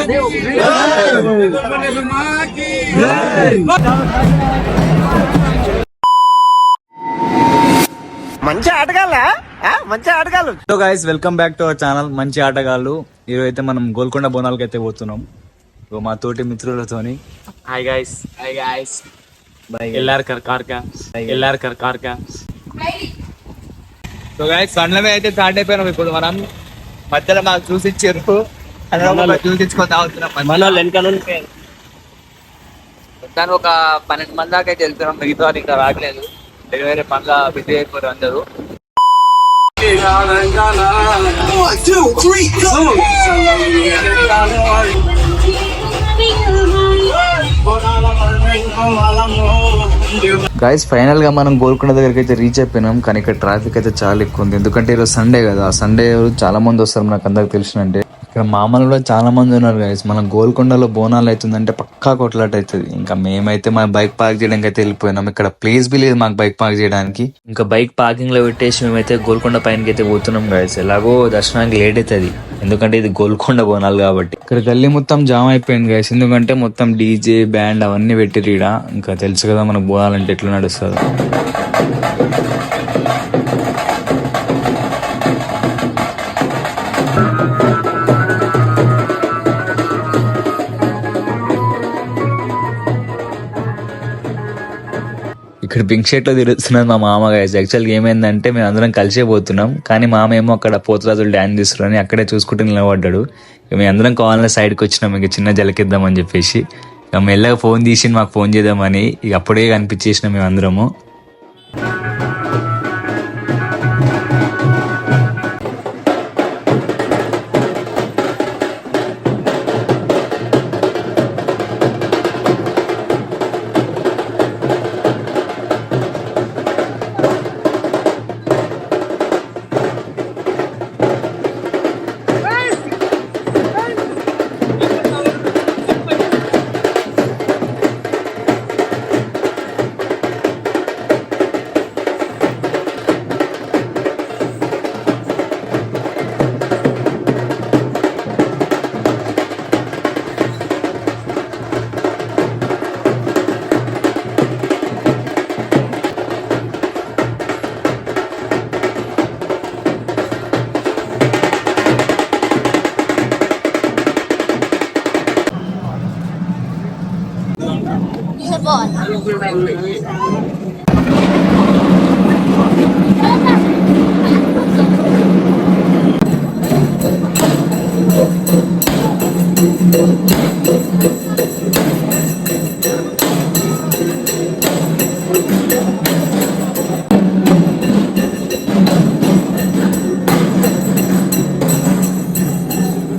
మంచి ఆటగాళ్ళ మంచి ఆటగాళ్ళు. So guys welcome back to our channel మంచి ఆటగాళ్ళు. ఈరోజు అయితే మనం గోల్కొండ బోనాలకి అయితే పోతున్నాం మా తోటి మిత్రులతోని. హాయ్ గైస్ ఎల్ఆర్ కార్కా. సో గైస్ సండ్లమే అయితే స్టార్ట్ అయిపోయినాం. ఇప్పుడు మనం మధ్యలో మాకు చూసి ఇచ్చారు, చూసించుకొని తాగుతున్నాం. మన వెనకాల దాని ఒక 12 మంది దాకా అయితే వెళ్తున్నాం. మిగతా వాళ్ళు ఇంకా రావట్లేదు, వేరే వేరే పనుల బిజీ అయిపోయారు అందరూ. గైస్ ఫైనల్ గా మనం గోల్కొండ దగ్గరికి అయితే రీచ్ అయిపోయినాం. కానీ ఇక్కడ ట్రాఫిక్ అయితే చాలా ఎక్కువ ఉంది, ఎందుకంటే ఈరోజు సండే కదా. సండే చాలా మంది వస్తారు, నాకు అందరికి తెలిసినంటే. ఇక్కడ మామూలు కూడా చాలా మంది ఉన్నారు గైస్. మనం గోల్కొండలో బోనాలు అవుతుందంటే పక్కా కొట్లాట అవుతుంది. ఇంకా మేమైతే మా బైక్ పార్క్ చేయడానికి అయితే వెళ్ళిపోయినాం. ఇక్కడ ప్లేస్ బి లేదు మాకు బైక్ పార్క్ చేయడానికి. ఇంకా బైక్ పార్కింగ్ లో పెట్టేసి మేమైతే గోల్కొండ పైనకి అయితే పోతున్నాం గైస్. ఎలాగో దర్శనానికి లేట్ అవుతుంది, ఎందుకంటే ఇది గోల్కొండ బోనాలు కాబట్టి. ఇక్కడ గల్లీ మొత్తం జామ్ అయిపోయింది గైస్, ఎందుకంటే మొత్తం డీజే బ్యాండ్ అవన్నీ పెట్టిరు ఈడ. ఇంకా తెలుసు కదా మనకు బోనాలంటే ఎట్లా నడుస్తుంది. ఇక్కడ పింక్ షర్ట్ లో తిరుగుతున్నది మా మామ గైస్. యాక్చువల్గా ఏమైందంటే మేము అందరం కలిసే పోతున్నాం, కానీ మామ ఏమో అక్కడ పోతురాజులు డ్యాన్స్ తీస్తున్నారని అక్కడే చూసుకుంటూ నిలబడ్డాడు. మేము అందరం కావాలనే సైడ్కి వచ్చినాం, ఇక చిన్న జలకిద్దామని చెప్పేసి. ఇక మెల్లగా ఫోన్ తీసి మాకు ఫోన్ చేద్దామని ఇక అప్పుడే కనిపించేసినాం మేము అందరము.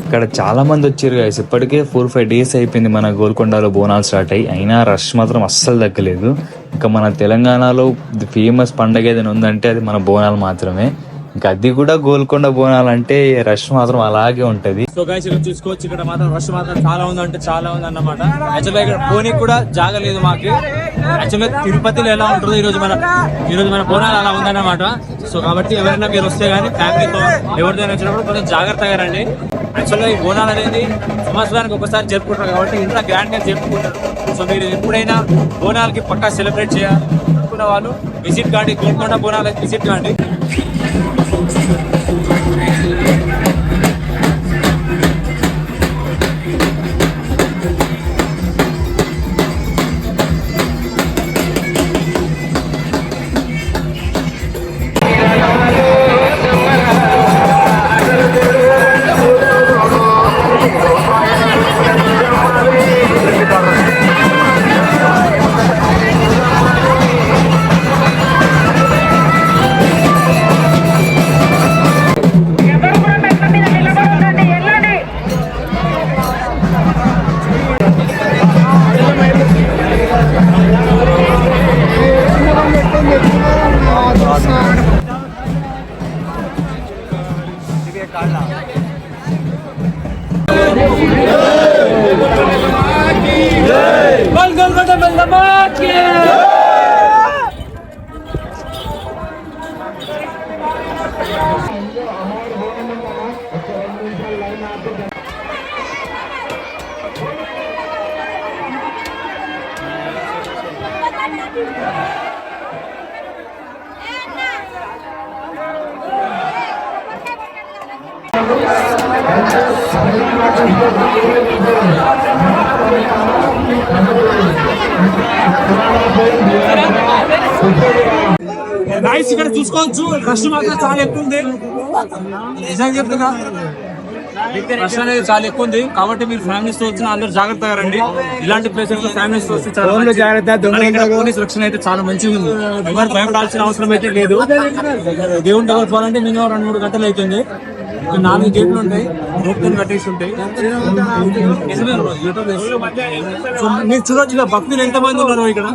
ఇక్కడ చాలా మంది వచ్చారు గైస్. ఇప్పటికే 4-5 days అయిపోయింది మన గోల్కొండలో బోనాలు స్టార్ట్ అయ్యి, అయినా రష్ మాత్రం అస్సలు తగ్గలేదు. ఇంకా మన తెలంగాణలో ఫేమస్ పండగ ఏదైనా ఉందంటే అది మన బోనాలు మాత్రమే. ఇంకా అది కూడా గోల్కొండ బోనాలు అంటే రష్ మాత్రం అలాగే ఉంటది. సో గైస్ ఇక్కడ చూసుకోవచ్చు, ఇక్కడ మాత్రం రష్ మాత్రం చాలా ఉందంటే చాలా ఉంది అన్నమాట. యాక్చువల్గా ఇక్కడ పోనీకి కూడా జాగలేదు మాకు. యాక్చువల్గా తిరుపతిలో ఎలా ఉంటుందో ఈరోజు మన బోనాలు అలా ఉందన్నమాట. సో కాబట్టి ఎవరైనా మీరు వస్తే కానీ ఫ్యామిలీతో ఎవరిదైనా వచ్చినప్పుడు కొంచెం జాగ్రత్తగా రండి. యాక్చువల్గా ఈ బోనాలు అనేది సంవత్సరానికి ఒకసారి జరుపుకుంటారు కాబట్టి ఇంట్లో గ్రాండ్ గా జరుపుకుంటారు. సో మీరు ఎప్పుడైనా బోనాలకి పక్కా సెలబ్రేట్ చేయాలనుకున్న వాళ్ళు విజిట్ కాండి, గోల్కొండ బోనాలకి విజిట్ కాండి. నైస్. ఇక్కడ చూసుకోవచ్చు రష్ మాత్రం చాలా ఎక్కువ ఉంది. నిజంగా చెప్తున్నా రష్ అనేది చాలా ఎక్కువ ఉంది. కాబట్టి మీరు ఫ్యామిలీస్ తో వచ్చిన అందరూ జాగ్రత్తగా రండి. ఇలాంటి ప్లేసెస్ ఫ్యామిలీస్ తో వస్తే చాలా జాగ్రత్త. పోలీస్ రక్షణ అయితే చాలా మంచిగా ఉంది. ఎవరు భయపడాల్సిన అవసరం అయితే లేదు. దేవుని దగ్గర పోవాలంటే మినిమం 2-3 గంటలు అవుతుంది. 4 గేట్లు ఉంటాయి, రోడ్లు కట్టేసి ఉంటాయి. సో మీరు చూడొచ్చు భక్తులు ఎంత మంది ఉన్నారు ఇక్కడ.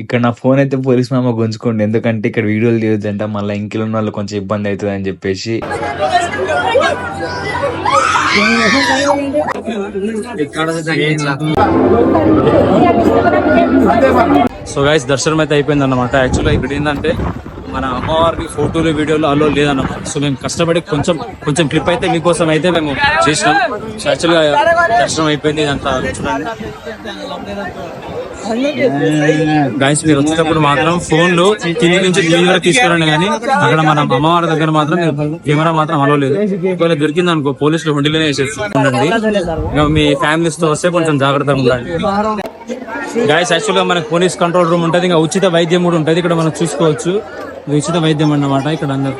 ఇక్కడ నా ఫోన్ అయితే పోలీస్ మామ గుంజుకోండి, ఎందుకంటే ఇక్కడ వీడియోలు తీయొద్దంట, మళ్ళీ ఇంకిలో ఉన్న వాళ్ళు కొంచెం ఇబ్బంది అవుతుంది అని చెప్పేసి. సో గైస్ దర్శనం అయితే అయిపోయింది అన్నమాట. యాక్చువల్గా ఇక్కడ ఏంటంటే మన అమ్మవారికి ఫోటోలు వీడియోలు అలో లేదన్నమాట. సో మేము కష్టపడి కొంచెం క్లిప్ అయితే మీకోసం అయితే మేము చేసినాం. సో యాక్చువల్గా దర్శనం అయిపోయింది. ఇదంతా చూడండి గైస్. మీరు వచ్చేటప్పుడు మాత్రం ఫోన్లు కింది నుంచి దిగి వరకు తీసుకురండి, కానీ అక్కడ మన అమ్మవారి దగ్గర మాత్రం కెమెరా మాత్రం అలో లేదు. ఒకవేళ దొరికింది అనుకో పోలీసులు హుండీలోనే వేసేస్తుండండి. మీ ఫ్యామిలీస్ తో వస్తే కొంచెం జాగ్రత్తగా ఉండండి గైస్. యాక్చువల్గా మనకు పోలీస్ కంట్రోల్ రూమ్ ఉంటుంది, ఇంకా ఉచిత వైద్యం కూడా ఉంటుంది. ఇక్కడ మనం చూసుకోవచ్చు, ఇది ఉచిత వైద్యం అన్నమాట. ఇక్కడ అందరు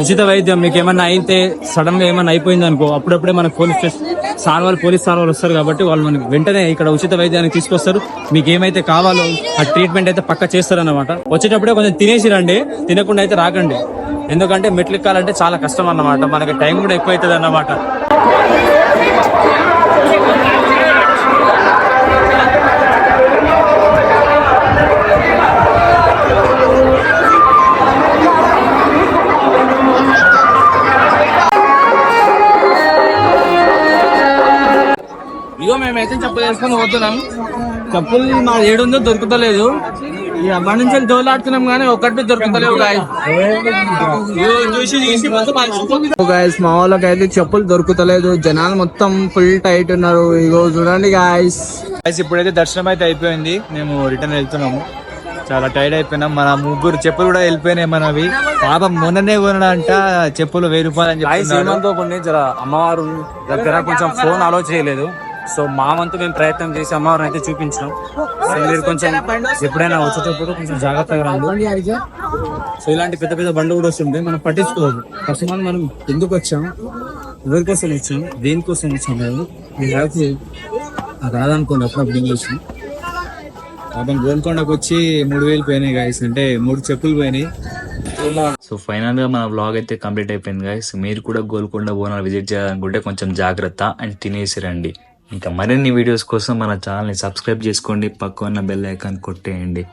ఉచిత వైద్యం. మీకు ఏమన్నా అయితే సడన్ గా ఏమన్నా అయిపోయింది అనుకో, అప్పుడప్పుడే మనకు పోలీస్ సార్ వాళ్ళు వస్తారు కాబట్టి వాళ్ళు మనకి వెంటనే ఇక్కడ ఉచిత వైద్యానికి తీసుకొస్తారు. మీకు ఏమైతే కావాలో ఆ ట్రీట్మెంట్ అయితే పక్క చేస్తారు అన్నమాట. వచ్చేటప్పుడే కొంచెం తినేసి రండి, తినకుండా అయితే రాకండి. ఎందుకంటే మెట్లు ఎక్కాలంటే చాలా కష్టం అన్నమాట, మనకి టైం కూడా ఎక్కువ అవుతుంది అన్నమాట. మేమైతే చెప్పులు వేసుకొని పోతున్నాం. చెప్పులు మా 700 దొరుకుతలేదు. ఈ అబ్బాయి నుంచి దోలాడుతున్నాం కానీ ఒక్కటి దొరుకుతలేవు గాయస్. మా వాళ్ళకి అయితే చెప్పులు దొరుకుతలేదు, జనాలు మొత్తం ఫుల్ టైట్ ఉన్నారు. ఇగో చూడండి గాయస్. ఇప్పుడైతే దర్శనం అయితే అయిపోయింది, మేము రిటర్న్ వెళ్తున్నాము. చాలా టైర్డ్ అయిపోయినాం. మన 3 చెప్పులు కూడా వెళ్ళిపోయినాయి మనవి. పాపం మొన్ననే కొనడంట చెప్పులు 1000 రూపాయలు అని చెప్పి. జర అమ్మవారు దగ్గర కొంచెం ఫోన్ అలో చేయలేదు. సో మా వంతు మేము ప్రయత్నం చేసి అమ్మవారిని అయితే చూపించాం. సో మీరు కొంచెం ఎప్పుడైనా వచ్చేటప్పుడు కొంచెం జాగ్రత్తగా రండి. సో ఇలాంటి పెద్ద పెద్ద బండ్లు కూడా వస్తుంటాయి, మనం పట్టించుకోవద్దు. ఫస్ట్ మనం ఎందుకు వచ్చాం, ఎవరికోసం వచ్చాం, దేనికోసం వచ్చాం లేదు రాదనుకోండి. అప్పుడు వచ్చాం పాపం గోల్కొండకు వచ్చి 3000 పోయినాయి గాయస్, అంటే 3 చెప్పులు పోయినాయి. సో ఫైనల్ గా మన వ్లాగ్ అయితే కంప్లీట్ అయిపోయింది గాయస్. మీరు కూడా గోల్కొండ బోనాలు విజిట్ చేయాలనుకుంటే కొంచెం జాగ్రత్త అండ్ తినేసి రండి. ఇంకా మరిన్ని వీడియోస్ కోసం మన ఛానల్ని సబ్స్క్రైబ్ చేసుకోండి, పక్కన బెల్ ఐకాన్ కొట్టేయండి.